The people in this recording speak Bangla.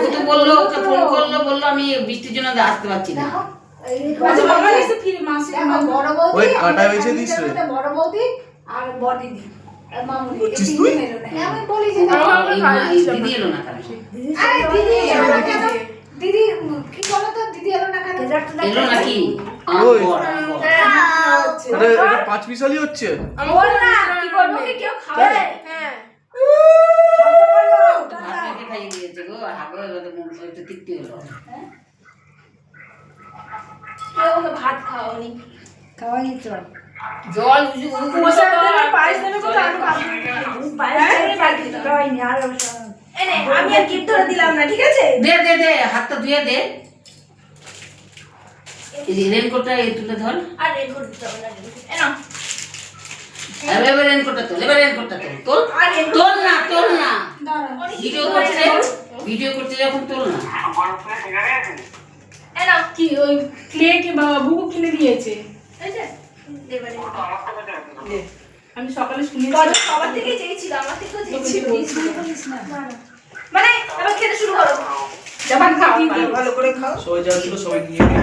ও তো বললো, ওকে ফোন করলো, বললো আমি বৃষ্টির জন্য আসতে পারছি না। আচ্ছা বাবা এসে ফিরে মাসি বড় বৌদি, ওই কাটা বেছে দিস রে। বড় বৌদি আর বড় দিদি আর মামুনি করছিস তুই? এলো না। আমি বলি যে দিদি এলো না কেন? আরে দিদি এলো না কেন? দিদি কি বলো তো, দিদি এলো না কেন? এলো নাকি? ওই। হচ্ছে। আরে এটা 5 মিশালি হচ্ছে। বল না কি করবে? ওকে কেউ খাবে? হ্যাঁ ভাত মেখে খাইয়ে দিয়েছে গো, হাগো এবার মুখ একটু তৃপ্তি হলো। কেউ ওকে ভাত খাওয়ানি। খাওয়াই চল। জল পোষা দেবে পায়েস দেবে কত আলু খাবে? খাওয়াইনি আর এনে আমি আর গিফট ধরে দিলাম না, ঠিক আছে? দে দে দে, হাতটা ধুয়ে দে। এই যে রেনকোটটা এই তুলে ধর। আর রেনকোট দিতে হবে না। এনো এবার রেনকোটটা তোল, এবার রেনকোটটা তোল, তোল। আর রেনকোট তোল না, তোল না। অনেক ভিডিও কিছু করছে, করে ভিডিও করছে যখন তোল না। এনো কি ওই ক্লে কি বুবু কিনে দিয়েছে? এই যে দেবে দে। আমি সকালে শুনেছি বড় সবার থেকে চেয়েছিল, আমার থেকেও চেয়েছিল। মানে এবার খেতে শুরু করো। যখন খাও ভালো করে খাও। সবাই যা ছিল সবাই নিয়ে নিল।